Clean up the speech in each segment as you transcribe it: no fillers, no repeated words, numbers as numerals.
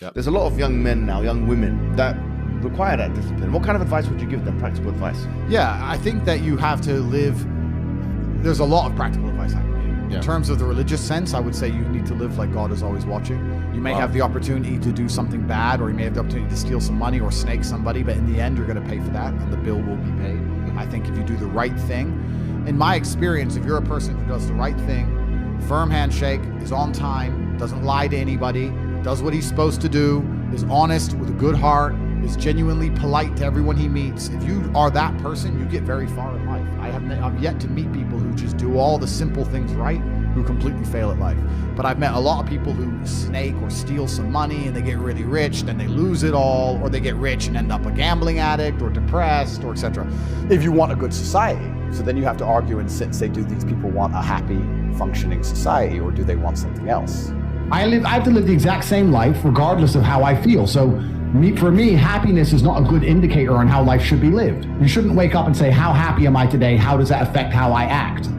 Yep. There's a lot of young men now, young women, that require that discipline. What kind of advice would you give them, practical advice? Yeah, I think that you have to live. There's a lot of practical advice I can give. In terms of the religious sense, I would say you need to live like God is always watching. You may have the opportunity to do something bad, or you may have the opportunity to steal some money or snake somebody, but in the end, you're going to pay for that, and the bill will be paid. I think if you do the right thing, in my experience, if you're a person who does the right thing, firm handshake, is on time, doesn't lie to anybody, does what he's supposed to do, is honest with a good heart, is genuinely polite to everyone he meets. If you are that person, you get very far in life. I've yet to meet people who just do all the simple things right, who completely fail at life. But I've met a lot of people who snake or steal some money and they get really rich, then they lose it all, or they get rich and end up a gambling addict or depressed or etc. If you want a good society, so then you have to argue and sit and say, do these people want a happy, functioning society, or do they want something else? I have to live the exact same life regardless of how I feel. So for me, happiness is not a good indicator on how life should be lived. You shouldn't wake up and say, how happy am I today? How does that affect how I act?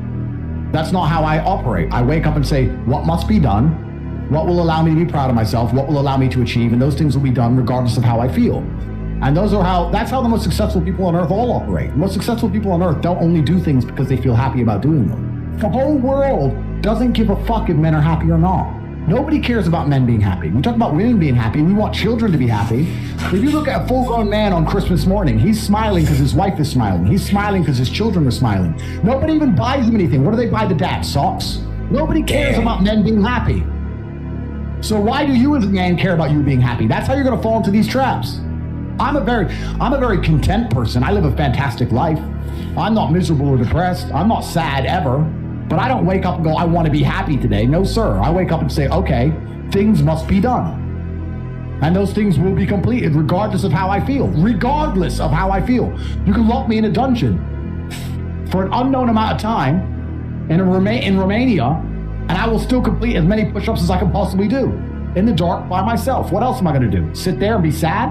That's not how I operate. I wake up and say, what must be done? What will allow me to be proud of myself? What will allow me to achieve? And those things will be done regardless of how I feel. And that's how the most successful people on earth all operate. The most successful people on earth don't only do things because they feel happy about doing them. The whole world doesn't give a fuck if men are happy or not. Nobody cares about men being happy. We talk about women being happy. We want children to be happy. If you look at a full-grown man on Christmas morning, he's smiling because his wife is smiling. He's smiling because his children are smiling. Nobody even buys him anything. What do they buy the dad? Socks? Nobody cares about men being happy. So why do you as a man care about you being happy? That's how you're going to fall into these traps. I'm a very content person. I live a fantastic life. I'm not miserable or depressed. I'm not sad ever. But I don't wake up and go, I want to be happy today. No, sir. I wake up and say, okay, things must be done. And those things will be completed regardless of how I feel. Regardless of how I feel. You can lock me in a dungeon for an unknown amount of time in Romania, and I will still complete as many push-ups as I can possibly do in the dark by myself. What else am I going to do? Sit there and be sad?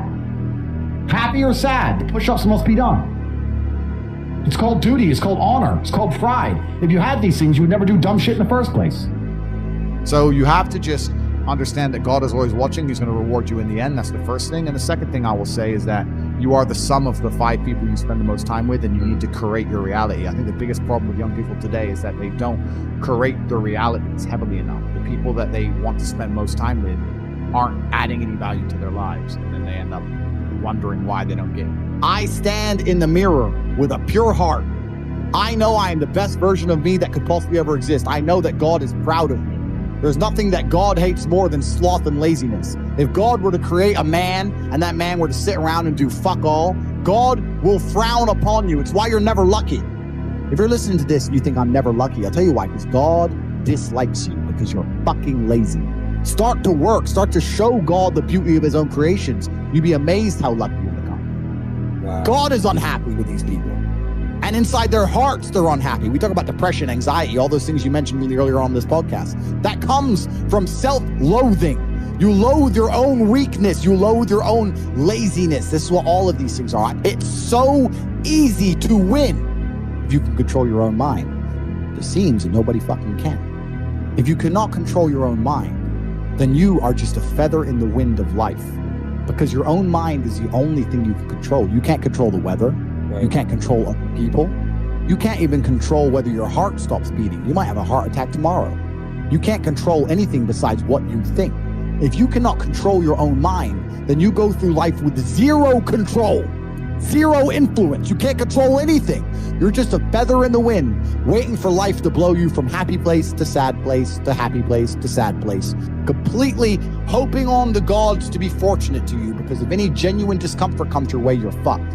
Happy or sad? The push-ups must be done. It's called duty, it's called honor, it's called pride. If you had these things, you would never do dumb shit in the first place. So you have to just understand that God is always watching. He's going to reward you in the end. That's the first thing. And the second thing I will say is that you are the sum of the 5 people you spend the most time with, and you need to curate your reality. I think the biggest problem with young people today is that they don't curate their realities heavily enough. The people that they want to spend most time with aren't adding any value to their lives, and then they end up wondering why they don't get it. I stand in the mirror with a pure heart. I know I am the best version of me that could possibly ever exist. I know that God is proud of me. There's nothing that God hates more than sloth and laziness. If God were to create a man and that man were to sit around and do fuck all, God will frown upon you. It's why you're never lucky. If you're listening to this and you think I'm never lucky, I'll tell you why, because God dislikes you because you're fucking lazy. Start to work. Start to show God the beauty of his own creations. You'd be amazed how lucky you become. Wow. God is unhappy with these people. And inside their hearts, they're unhappy. We talk about depression, anxiety, all those things you mentioned really earlier on this podcast. That comes from self-loathing. You loathe your own weakness. You loathe your own laziness. This is what all of these things are. It's so easy to win if you can control your own mind. It seems that nobody fucking can. If you cannot control your own mind, then you are just a feather in the wind of life, because your own mind is the only thing you can control. You can't control the weather. Right. You can't control other people. You can't even control whether your heart stops beating. You might have a heart attack tomorrow. You can't control anything besides what you think. If you cannot control your own mind, then you go through life with zero control, zero influence. You can't control anything. You're just a feather in the wind, waiting for life to blow you from happy place to sad place to happy place to sad place, completely hoping on the gods to be fortunate to you, because if any genuine discomfort comes your way, you're fucked.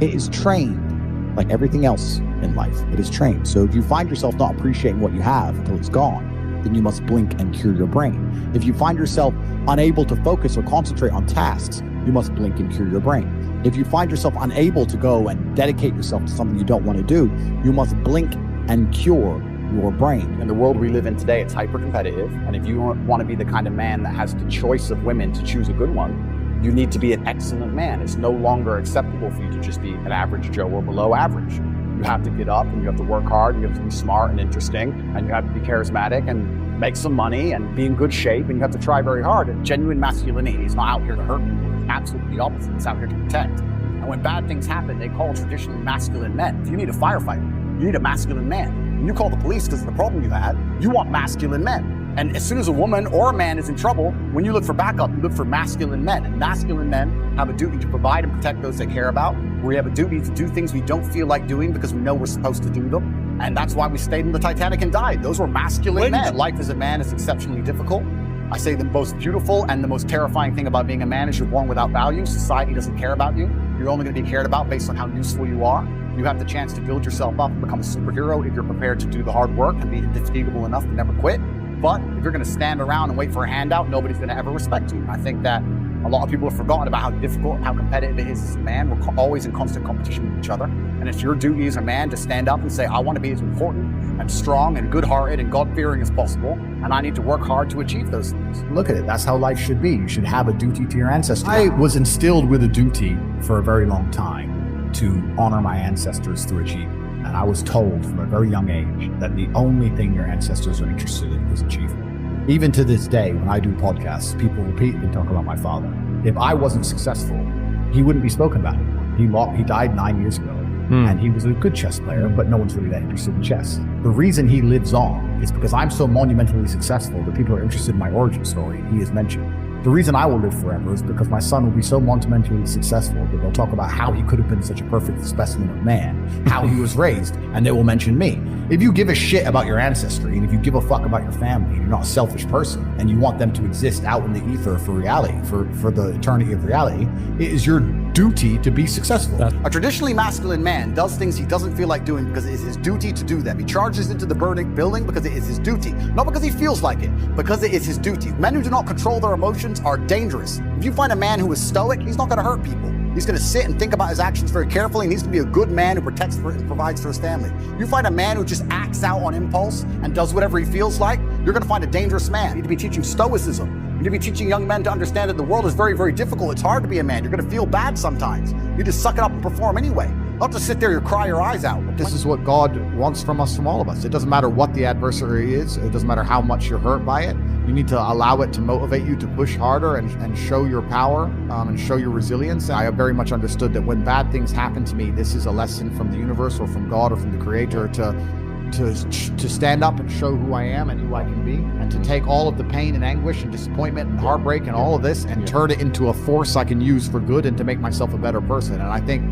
It is trained like everything else in life. It is trained. So if you find yourself not appreciating what you have until it's gone, then you must blink and cure your brain. If you find yourself unable to focus or concentrate on tasks, you must blink and cure your brain. If you find yourself unable to go and dedicate yourself to something you don't want to do, you must blink and cure your brain. In the world we live in today, it's hyper competitive. And if you want to be the kind of man that has the choice of women to choose a good one, you need to be an excellent man. It's no longer acceptable for you to just be an average Joe or below average. You have to get up and you have to work hard and you have to be smart and interesting and you have to be charismatic and make some money and be in good shape, and you have to try very hard. And genuine masculinity is not out here to hurt people. It's absolutely the opposite. It's out here to protect. And when bad things happen, they call traditionally masculine men. If you need a firefighter, you need a masculine man. When you call the police because of the problem you had, you want masculine men. And as soon as a woman or a man is in trouble, when you look for backup, you look for masculine men. And masculine men have a duty to provide and protect those they care about. We have a duty to do things we don't feel like doing because we know we're supposed to do them. And that's why we stayed in the Titanic and died. Those were masculine men. Life as a man is exceptionally difficult. I say the most beautiful and the most terrifying thing about being a man is you're born without value. Society doesn't care about you. You're only going to be cared about based on how useful you are. You have the chance to build yourself up and become a superhero if you're prepared to do the hard work and be indefatigable enough to never quit. But if you're going to stand around and wait for a handout, nobody's going to ever respect you. I think that a lot of people have forgotten about how difficult, how competitive it is as a man. We're always in constant competition with each other. And it's your duty as a man to stand up and say, I want to be as important and strong and good-hearted and God-fearing as possible. And I need to work hard to achieve those things. Look at it. That's how life should be. You should have a duty to your ancestors. I was instilled with a duty for a very long time to honor my ancestors through achievement. And I was told from a very young age that the only thing your ancestors are interested in is achievement. Even to this day, when I do podcasts, people repeatedly talk about my father. If I wasn't successful, he wouldn't be spoken about anymore. He died 9 years ago, and he was a good chess player, but no one's really that interested in chess. The reason he lives on is because I'm so monumentally successful that people are interested in my origin story. He is mentioned. The reason I will live forever is because my son will be so monumentally successful that they'll talk about how he could have been such a perfect specimen of man, how he was raised, and they will mention me. If you give a shit about your ancestry, and if you give a fuck about your family, and you're not a selfish person, and you want them to exist out in the ether for reality, for the eternity of reality, it is your duty to be successful. A traditionally masculine man does things he doesn't feel like doing because it is his duty to do them. He charges into the burning building because it is his duty. Not because he feels like it, because it is his duty. Men who do not control their emotions are dangerous. If you find a man who is stoic, he's not going to hurt people. He's going to sit and think about his actions very carefully. He needs to be a good man who protects and provides for his family. You find a man who just acts out on impulse and does whatever he feels like, you're going to find a dangerous man. You need to be teaching stoicism. You need to be teaching young men to understand that the world is very, very difficult. It's hard to be a man. You're going to feel bad sometimes. You just suck it up and perform anyway. Not to sit there and cry your eyes out. This is what God wants from us, from all of us. It doesn't matter what the adversary is. It doesn't matter how much you're hurt by it. You need to allow it to motivate you to push harder and show your power and show your resilience. I have very much understood that when bad things happen to me, this is a lesson from the universe or from God or from the Creator to stand up and show who I am and who I can be, and to take all of the pain and anguish and disappointment and heartbreak and all of this and turn it into a force I can use for good and to make myself a better person. And I think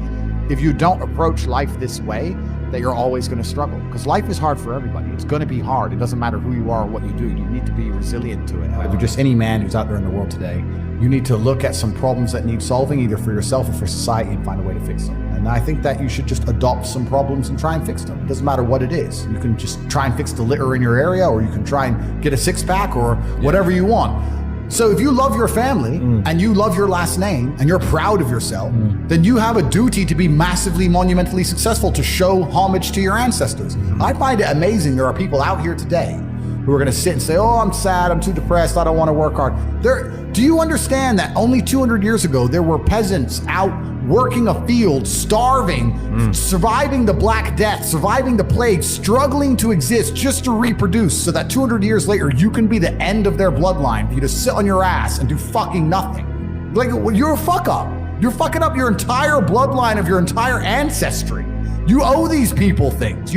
if you don't approach life this way, that you're always going to struggle, because life is hard for everybody. It's going to be hard. It doesn't matter who you are or what you do. You need to be resilient to it. If you're just any man who's out there in the world today, you need to look at some problems that need solving, either for yourself or for society, and find a way to fix them. And I think that you should just adopt some problems and try and fix them. It doesn't matter what it is. You can just try and fix the litter in your area, or you can try and get a six-pack or whatever you want. So if you love your family and you love your last name and you're proud of yourself, then you have a duty to be massively, monumentally successful, to show homage to your ancestors. I find it amazing there are people out here today who are going to sit and say, oh, I'm sad, I'm too depressed, I don't want to work hard. Do you understand that only 200 years ago, there were peasants out working a field, starving, surviving the Black Death, surviving the plague, struggling to exist just to reproduce, so that 200 years later, you can be the end of their bloodline, for you to sit on your ass and do fucking nothing. Like, you're a fuck up. You're fucking up your entire bloodline of your entire ancestry. You owe these people things.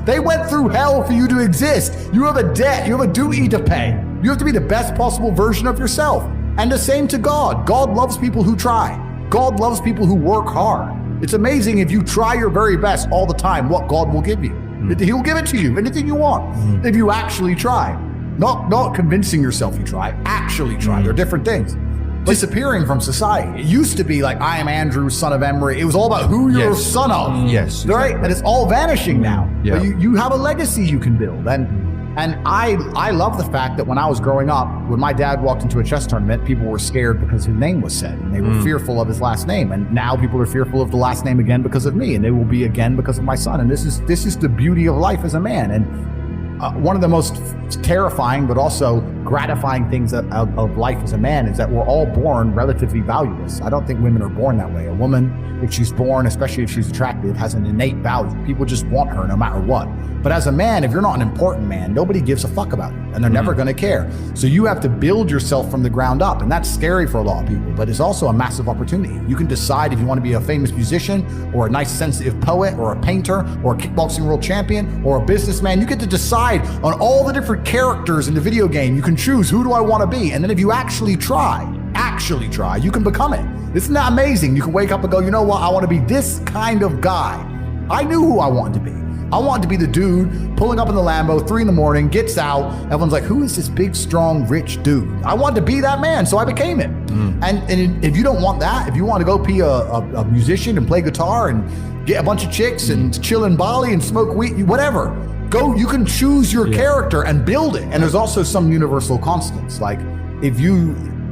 They went through hell for you to exist. You have a debt, you have a duty to pay. You have to be the best possible version of yourself. And the same to God. God loves people who try. God loves people who work hard. It's amazing if you try your very best all the time, what God will give you. He'll give it to you, anything you want, if you actually try. Not convincing yourself you try, actually try. They're different things. Disappearing from society. It used to be like, I am Andrew, son of Emery. It was all about who you're a son of. Yes. Right? And it's all vanishing now. Yeah. But you have a legacy you can build. And I love the fact that when I was growing up, when my dad walked into a chess tournament, people were scared because his name was said, and they were fearful of his last name. And now people are fearful of the last name again because of me, and they will be again because of my son. And this is the beauty of life as a man. And one of the most terrifying but also gratifying things of life as a man is that we're all born relatively valueless. I don't think women are born that way. A woman, if she's born, especially if she's attractive, has an innate value. People just want her no matter what. But as a man, if you're not an important man, nobody gives a fuck about you, and they're never going to care. So you have to build yourself from the ground up, and that's scary for a lot of people, but it's also a massive opportunity. You can decide if you want to be a famous musician or a nice sensitive poet or a painter or a kickboxing world champion or a businessman. You get to decide on all the different characters in the video game. You can choose, who do I want to be? And then if you actually try, you can become it. Isn't that amazing? You can wake up and go, you know what? I want to be this kind of guy. I knew who I wanted to be. I wanted to be the dude pulling up in the Lambo, 3 a.m, gets out. Everyone's like, who is this big, strong, rich dude? I wanted to be that man, so I became it. And if you don't want that, if you want to go be a musician and play guitar and get a bunch of chicks and chill in Bali and smoke weed, whatever, go, you can choose your character and build it. And there's also some universal constants. Like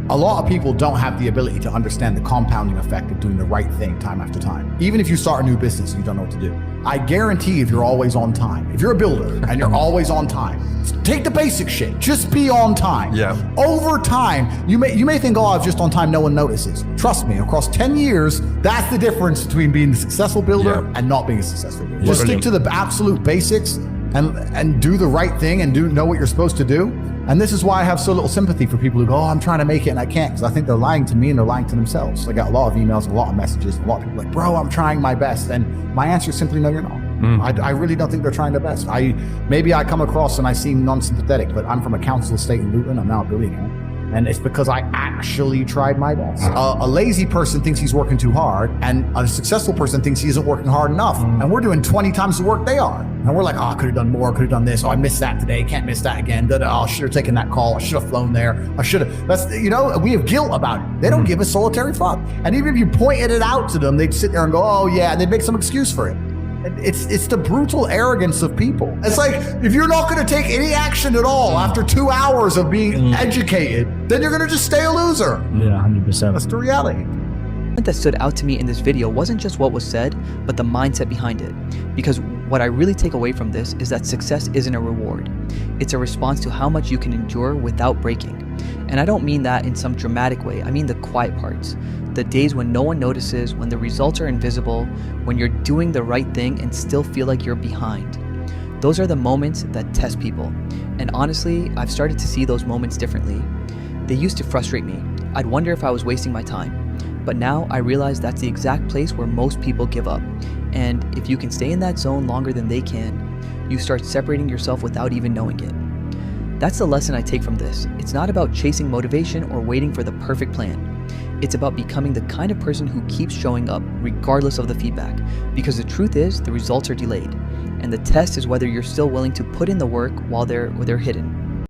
a lot of people don't have the ability to understand the compounding effect of doing the right thing time after time. Even if you start a new business and you don't know what to do. I guarantee if you're always on time, if you're a builder and you're always on time, take the basic shit, just be on time. Yeah. Over time, you may think, oh, I'm just on time, no one notices. Trust me, across 10 years, that's the difference between being a successful builder and not being a successful builder. Just stick to the absolute basics and do the right thing and know what you're supposed to do. And this is why I have so little sympathy for people who go, oh, I'm trying to make it and I can't, because I think they're lying to me and they're lying to themselves. I got a lot of emails, a lot of messages, a lot of people like, bro, I'm trying my best. And my answer is simply, no, you're not. I really don't think they're trying their best. Maybe I come across and I seem non-sympathetic, but I'm from a council estate in Luton. I'm now a billionaire. And it's because I actually tried my best. A lazy person thinks he's working too hard, and a successful person thinks he isn't working hard enough. And we're doing 20 times the work they are. And we're like, oh, I could have done more, could have done this. Oh, I missed that today, can't miss that again. Oh, I should have taken that call. I should have flown there. I should have. That's, we have guilt about it. They don't give a solitary fuck. And even if you pointed it out to them, they'd sit there and go, oh yeah, and they'd make some excuse for it. It's the brutal arrogance of people. It's like, if you're not going to take any action at all after 2 hours of being educated, then you're going to just stay a loser. Yeah, 100%. That's the reality. What that stood out to me in this video wasn't just what was said, but the mindset behind it. Because what I really take away from this is that success isn't a reward. It's a response to how much you can endure without breaking. And I don't mean that in some dramatic way. I mean the quiet parts. The days when no one notices, when the results are invisible, when you're doing the right thing and still feel like you're behind. Those are the moments that test people. And honestly, I've started to see those moments differently. They used to frustrate me. I'd wonder if I was wasting my time. But now I realize that's the exact place where most people give up. And if you can stay in that zone longer than they can, you start separating yourself without even knowing it. That's the lesson I take from this. It's not about chasing motivation or waiting for the perfect plan. It's about becoming the kind of person who keeps showing up regardless of the feedback, because the truth is the results are delayed, and the test is whether you're still willing to put in the work while they're hidden.